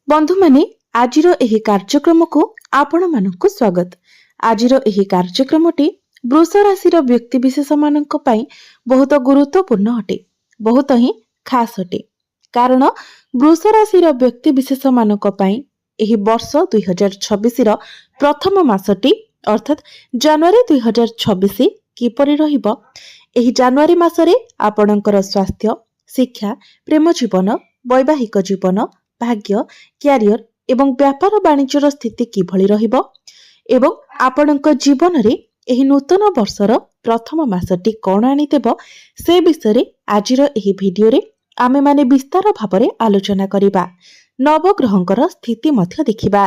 बंधु माने आजिर एही कार्यक्रम को आपण मानक स्वागत। आजिर एही कार्यक्रमटी वृष राशि व्यक्ति विशेष मानक पई बहुत गुरुत्वपूर्ण अटे, बहुत ही खास अटे। कारण वृष राशि व्यक्ति विशेष मानक पई एही वर्ष 2026 रो प्रथम मासटी अर्थात जनवरी 2026 किपरि रहिबो। एही जनवरी मासरे आपणकर स्वास्थ्य, शिक्षा, प्रेम जीवन, वैवाहिक जीवन, भाग्य, क्यारियर एवं व्यापार वाणिज्यर स्थिति किभଳି रहिबो एवं आपणक जीवन रे एही नूतन वर्षर प्रथम मासटी कोन आनी देबो से विषय आजिर एही भिडियो रे आमे माने विस्तार भाबरे आलोचना करिबा। नवग्रहंकर स्थिति मध्य देखिबा।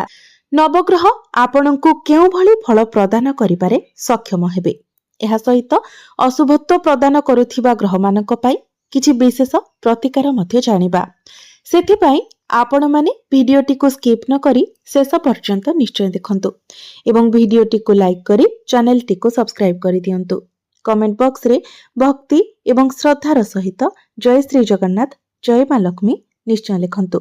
नवग्रह आपणको केउ भଳି फल प्रदान करिबारे सक्षम हेबे। एहा सहित अशुभत्व प्रदान करुथिबा ग्रह मानक पई किछि विशेष प्रतिकार मध्य जानिबा। सेथिपई आपण माने वीडियोटी को स्किप न करी शेष पर्यंत निश्चय देखंतु एवं वीडियोटी को लाइक करी चैनल टी को सब्सक्राइब करी दियंतु। कमेंट बॉक्स रे भक्ति एवं श्रद्धार सहित जय श्री जगन्नाथ, जय मां लक्ष्मी निश्चय लिखंतु।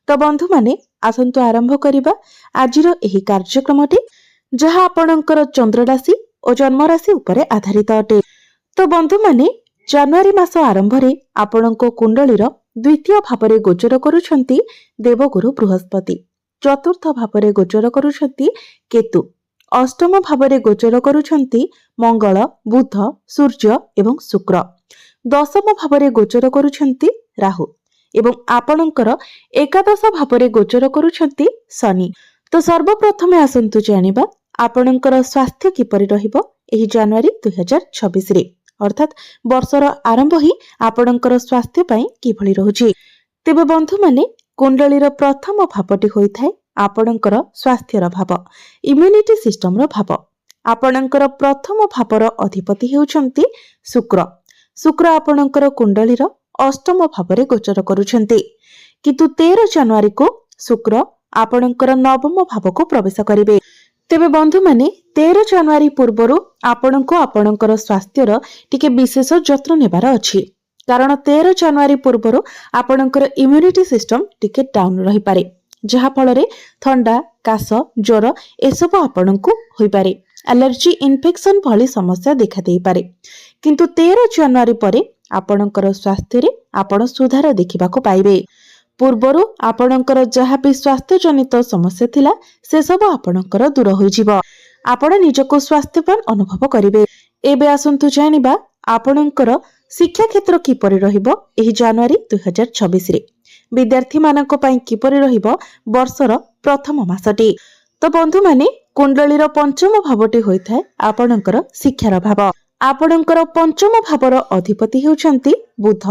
तो बंधु माने आसंतु आरंभ करिबा आजिर एही कार्यक्रमटी जहा आपणकर चंद्र राशि और जन्म राशि उपरे आधारित अटे। तो बंधु माने जनवरी मास आरंभ रे आपणको कुंडलीर द्वितीय भावरे गोचर करुछंती देवगुरु बृहस्पति, चतुर्थ भावरे गोचर करुछंती केतु, अष्टम भावरे गोचर करुछंती मंगल, बुध, सूर्य एवं शुक्र, दशम भावरे गोचर करुछंती राहु एवं आपणकर एकादश भावरे गोचर करुछंती शनि। तो सर्वप्रथम आसंतु जानिबा आपणकर स्वास्थ्य किपरि रहिबो एही जनवरी 2026 रे अर्थात वर्षर आरंभ ही आपणकर स्वास्थ्य पई किभଳି रहुची। तेबे बंधु माने कुंडलीर प्रथम भावटी होइथाय आपणकर स्वास्थ्यर भाव, इम्यूनिटी सिस्टम रो भाव। आपणकर प्रथम भावर अधिपति हेउचंती शुक्र। शुक्र आपणकर कुंडलीर अष्टम भावरे गोचर करुछंती, किंतु 13 जनवरी को शुक्र आपणकर नवम भाव को प्रवेश करिवे। तेबे बंधु माने 13 जनवरी पूर्वरु आपणको आपणकर स्वास्थ्यर टिके विशेष जत्न नेबार अछि। कारण 13 जनवरी पूर्वरु आपणकर इम्यूनिटी सिस्टम टिके डाउन रही पारे, जहा फଳରେ थंडा, काश, ज्वर एसब आपणको होई पारे। एलर्जी, इन्फेक्शन भली समस्या देखा देई पारे। किंतु 13 जनवरी परे आपणकर स्वास्थ्य रे आपण सुधार देखिबा को पाइबे। पूर्वरु आपणकर जहा भी स्वास्थ्य जनित समस्या थिला से सब आपणकर दूर होई जिवो। आपण निजको स्वास्थ्यवान अनुभव करिवे। एबे आसंतु जानिबा आपणकर शिक्षा क्षेत्र किपरि रहिबो एही जनवरी 2026 रे। विद्यार्थी मानक पई किपरि रहिबो वर्षर प्रथम मासटी। तो बंधु माने कुंडलीर पंचम भावटी होइथाय आपणकर शिक्षार भाव। आपणकर पंचम भावर अधिपति हेउचंती बुध।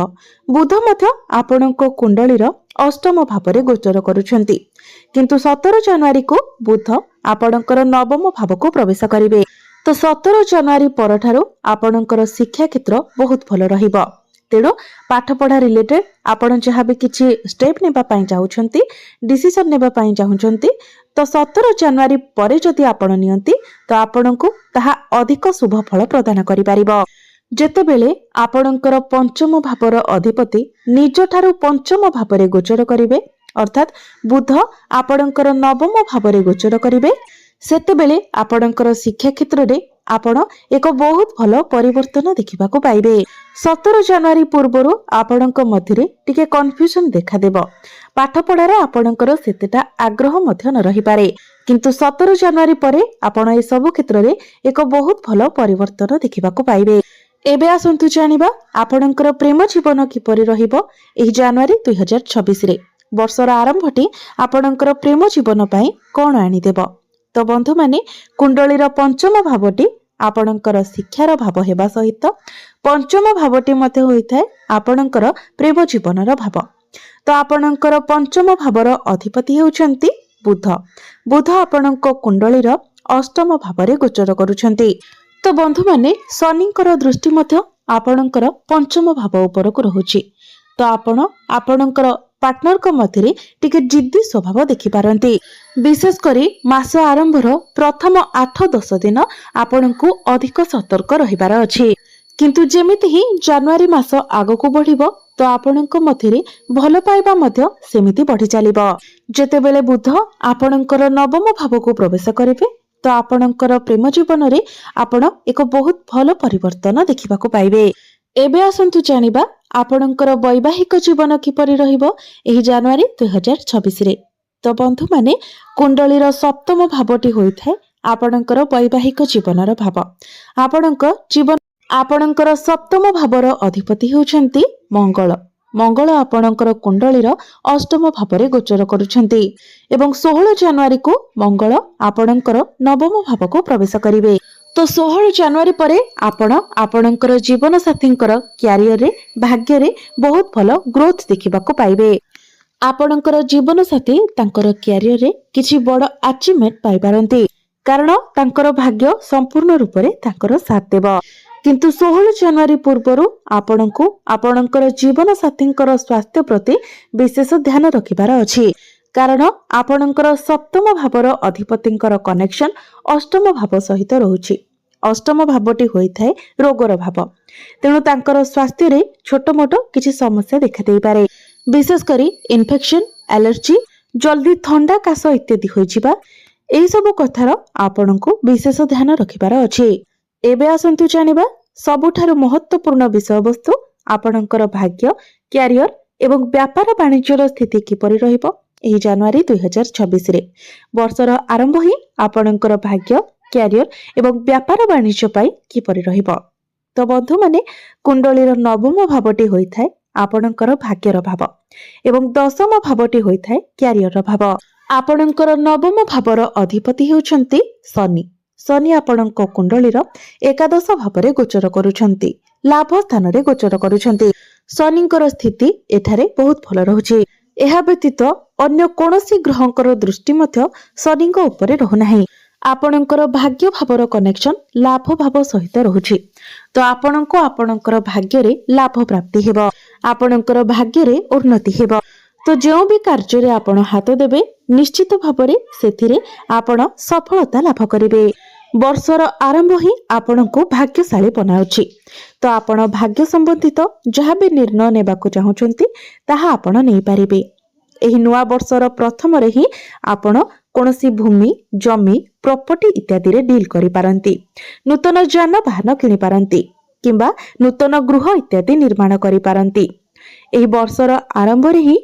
बुध मध्य आपणको कुंडलीर अष्टम भावरे गोचर करुछंती, किंतु 17 जनवरी को बुध आपणकर नवम भाव को प्रवेश करिवे। तो 17 जनवरी परठारु आपणकर शिक्षा क्षेत्र बहुत भल रहिबो। तेणु पाठ पढ़ा रिलेटेड आपण जहाँ भी किछि स्टेप नेबा पई चाहुछंती, डिसीजन नेबा पई चाहुछंती, तो 17 जनवरी परे जदि आपण नियंती तो आपणको ताहा अधिक शुभ फल प्रदान करि पारिबो। जेतेबेले आपणकर पंचम भावर अधिपति निज ठारू पंचम भावरे गोचर करिवे अर्थात बुध आपणकर नवम भावरे गोचर करिवे, सेतेबेले आपणकर शिक्षा क्षेत्र रे आपण एक बहुत भल परिवर्तन देखिबा को पाइबे। 17 जनवरी पूर्वरु आपणक मध्यरे टिके कन्फ्यूजन देखा देबो। पाठ पढ़ारे आपणकर सेतेटा आग्रह मध्य न रही पारे, किंतु 17 जनवरी परे आपण ए सब क्षेत्र रे एक बहुत भल परिवर्तन देखिबा को पाइबे। एबे आसंतु जानिबा आपणकर प्रेम जीवन किपरि रहिबो एही जनवरी 2026 रे। वर्षर आरंभटी आपणकर प्रेम जीवन पई कोन आनी देबो। तो बंधु माने कुंडलीर पंचम भावटी आपणकर शिक्षार भाव हेबा सहित पंचम भावटी मध्य होइथाय आपणकर प्रेम जीवनर भाव। तो आपणकर पंचम भावर अधिपति हेउचंती बुध। बुध आपणको कुंडलीर अष्टम भावरे गोचर करुछंती। तो बंधु माने शनिकर दृष्टि मध्य आपणकर पंचम भाव उपरको रहुची। तो आपण आपणकर पार्टनर को मध्यरे टिके जिद्दी स्वभाव देखि पारंती। विशेष करी मास आरंभर प्रथम 8-10 दिन आपणको अधिक सतर्क रहिबार अछि। किंतु जेमिति ही जानुआरी मास आगकू बढ़िबो तो आपणक मध्यरे भल पाइबा मध्य सेमिति बढ़ी चलिबो। जेतेबेले बुध आपणकर नवम भावकू प्रवेश करिवे तो आपणकर प्रेम जीवन रे आपण एक बहुत भल परिवर्तन देखिबाकू पाइबे। एबे आसंतु जानिबा आपणकर वैवाहिक जीवन किपरि रहिबो एही जानुआरी 2026 रे। तो बंधु माने कुंडलीर सप्तम भावटी होइथाय आपणकर वैवाहिक जीवनर भाव। आपणकर सप्तम भावर अधिपति होउछंती मंगल। मंगल आपणकर कुंडलीर अष्टम भावरे गोचर करुछंती एवं 16 जनवरी को मंगल आपणकर नवम भावको प्रवेश करिवे। तो 16 जनवरी परे आपणकर जीवन साथींकर क्यारियर रे भाग्य रे बहुत भल ग्रोथ देखिबाको पाइबे। आपणकर जीवन साथी तांकर क्यारियर रे किछि बड़ अचीवमेंट पाइ पारंती कारण तांकर भाग्य संपूर्ण रूप रे तांकर साथ देबो। किंतु 16 जनवरी पूर्वरु आपणको आपणकर जीवन साथींकर स्वास्थ्य प्रति विशेष ध्यान रखिबार अछि कारण आपणकर सप्तम भावर अधिपतिंकर कनेक्शन अष्टम भाव सहित रहुछि। अष्टम भावटी होइथाय रोगर भाव, तेणु तांकर स्वास्थ्य रे छोट मोट किछि समस्या देखा देई पारे। विशेष करी इन्फेक्शन, एलर्जी, जल्दी थंडा काश इत्यादि होइजिबा एई सब कथार आपणको विशेष ध्यान रखिबार अछि। एबे आसंतु जानिबा सबुठारु महत्वपूर्ण विषय वस्तु आपणकर भाग्य, क्यारियर एवं व्यापार वाणिज्यर स्थिति किपरि रहिबो एही जानुआरी 2026 रे। वर्षर आरंभ ही आपणकर भाग्य, क्यारियर एवं व्यापार वाणिज्य पाई किपरि रहिबो। तो बंधु माने कुंडलीर नवम भावटी होइथाय आपणकर भाग्यर भाव एवं दशम भावटी होइथाय क्यारियर भाव। आपणकर नवम भावर अधिपति हेउछंती शनि। शनि आपणक कुंडलीर एकादश भावरे गोचर करुछंती, लाभ स्थान रे गोचर करुछंती। शनिंकर स्थिति एठारे बहुत भल रहुछि। एहा व्यतीत अन्य कोनोसी ग्रहंकर दृष्टि मध्य शनिंक उपरे रहुनाही। आपणकर भाग्य भावर कनेक्शन लाभ भाव सहित रहुछि तो आपणको आपणकर भाग्य रे लाभ प्राप्ति हेबो, आपणकर भाग्य रे उन्नति हेबो। तो जो भी कार्य रे आपण हाथ देबे निश्चित भावरे सेथिरे आपण सफलता लाभ करिवे। वर्षर आरंभ ही आपणको भाग्यशाली बनाउछि तो आपण भाग्य संबंधित जहाँ भी निर्णय नेबाको चाहुचंती ताहा आपण नै पारिबे। एही नुआ वर्षर प्रथम रे ही आपण कोनोसी भूमि, जमी, प्रॉपर्टी इत्यादि रे डील करि पारंती, नूतन यानवाहन किनि पारंती किंबा नूतन गृह इत्यादि निर्माण करि पारंती। एही वर्षर आरंभ रे ही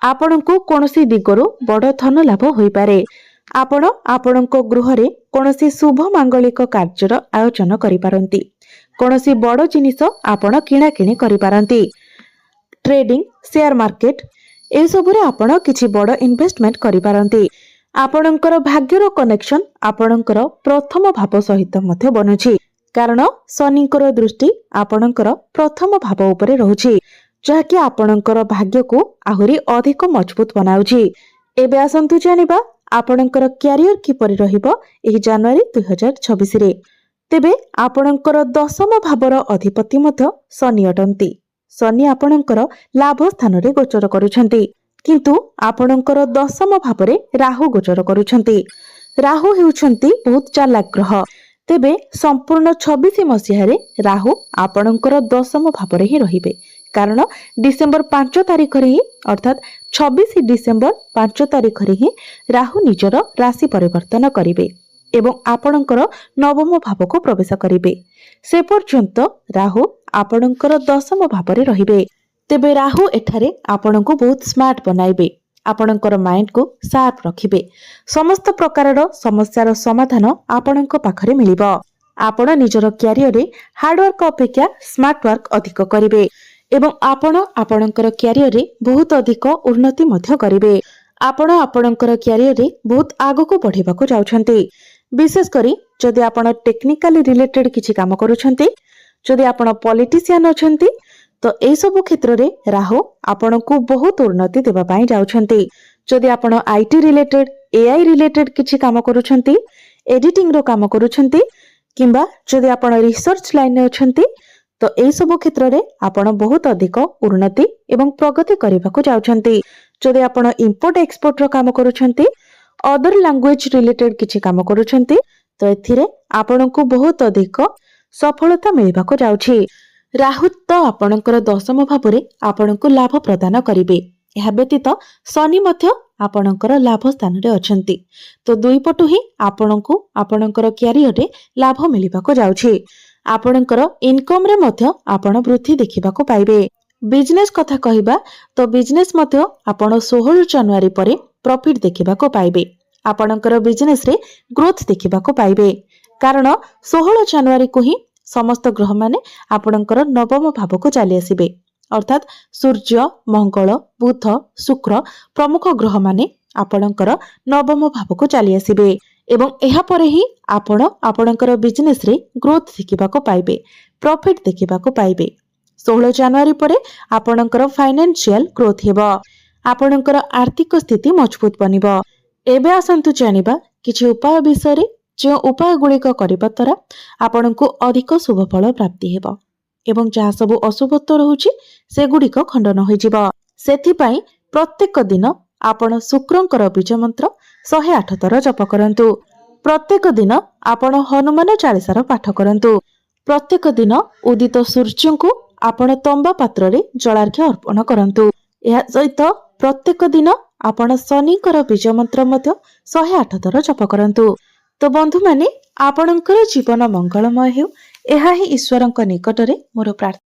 आपणको कोनोसी दिगरु बड़ धन लाभ होई पारे। आपण आपणको गृह रे कोनोसी शुभ मांगलिक कार्यर आयोजन करि पारंती, कोनोसी बड़ जिनिस आपण किणा किणी करि पारंती। ट्रेडिंग, शेयर मार्केट ए सब रे आपण किछि बड़ इन्वेस्टमेंट करि पारंती। आपणकर भाग्यर कनेक्शन आपणकर प्रथम भाव सहित मध्य बनुछि कारण शनिकर दृष्टि आपणकर प्रथम भाव उपरे रहुछि जहाँकि आपणकर भाग्य को आहुरी अधिक मजबूत बनाउछि। एबे आसंतु जानिबा आपणकर क्यारियर किपरि रहिबो एही जानुआरी 2026 रे। तेबे आपणकर दशम भावर अधिपति मध्य शनि अटंती। शनि आपणकर लाभ स्थान रे गोचर करुछंती किंतु आपणकर दशम भावरे राहु गोचर करुछंती। राहु हेउछंती बहुत चालाक ग्रह। तेबे संपूर्ण 26 मसीह रे राहु आपणकर दशम भावरे ही रहिबे कारण डिसेंबर 5 तारिख रे ही अर्थात 26 डिसेंबर 5 तारिख रे ही राहु निजर राशि परिवर्तन करिवे एवं आपणकर नवम भाव को प्रवेश करिवे। से पर्यंत राहु आपणकर दशम भावरे रहिबे। तेबे राहु एठारे आपणको बहुत स्मार्ट बनाइबे, आपणकर माइंड को शार्प रखिबे। समस्त प्रकारर समस्यार समाधान आपणको पाखरे मिलिबो। आपण निजर क्यारियर रे हार्ड वर्क अपेक्षा स्मार्ट वर्क अधिक करिवे एवं आपण आपणकर क्यारियर रे बहुत अधिक उन्नति मध्य करिवे। आपण आपणकर क्यारियर रे बहुत आगको बढ़िबाको जाउछंती। विशेष करी जदि आपण टेक्निकली रिलेटेड किछि काम करूछंती, जदि आपण पॉलिटिशियन अछंती तो ए सब क्षेत्र रे राहु आपणको बहुत उन्नति देबा पई जाउछंती। जदि आपण आईटी रिलेटेड, एआई रिलेटेड किछि काम करूछंती, एडिटिंग रो काम करूछंती किंबा जदि आपण रिसर्च लाइन ने अछंती तो ए सब क्षेत्र रे आपण बहुत अधिक उन्नति एवं प्रगति करबाको जाउछंती। जदि आपण इंपोर्ट एक्सपोर्ट रो काम करूछंती, अदर लैंग्वेज रिलेटेड किछि काम करूछंती तो एथिरे आपणको बहुत अधिक सफलता मिलबाको जाउछि। राहु तो आपणकर दशम भाव में आपणको लाभ प्रदान करिवे। यह व्यतीत शनि मध्य आपणकर लाभ स्थान रे अछंती। तो दुई पटु ही आपणको आपणकर क्यारियर रे लाभ मिलिबाको जाउछि। आपणकर इनकम रे मध्य आपण वृद्धि देखिबाको पाइबे। बिजनेस कथा कहिबा तो बिजनेस मध्य आपण 16 जनवरी परे प्रॉफिट देखिबाको पाइबे। आपणकर बिजनेस रे ग्रोथ देखिबाको पाइबे कारण 16 जनवरी को ही समस्त ग्रह माने आपणकर नवम भाव को चली आसिबे। अर्थात सूर्य, मंगल, बुध, शुक्र प्रमुख ग्रह माने आपणकर नवम भाव को चली आसिबे एवं एहा परे ही आपण आपणकर बिजनेस रे ग्रोथ देखिबाको पाइबे, प्रॉफिट देखिबाको पाइबे। 16 जनवरी परे आपणकर फाइनेंशियल ग्रोथ हेबो। आपणकर आर्थिक स्थिति मजबूत बनिबो। एबे आसंतु जानिबा किछि उपाय विषय जो उपाय गुड़िक करबा द्वारा आपनको अधिक शुभ फल प्राप्ति हेबो एवं जहाँ सब अशुभत्व रहुछि से गुड़िक खंडन होई जिवो। सेथिपाई प्रत्येक दिन आपण शुक्रंकर बीज मंत्र 108 थर जप करंतु। प्रत्येक दिन आपण हनुमान चालीसार पाठ करंतु। प्रत्येक दिन उदित सूर्य को आपण तंबा पात्र रे जलार्घ्य अर्पण करंतु। एहा सहित प्रत्येक दिन आपण शनिकर बीज मंत्र मध्य 108 थर जप करंतु। तो बंधु माने आपणकर जीवन मंगलमय हेउ एहा ही ईश्वरंक निकटरे मोर प्रार्थना।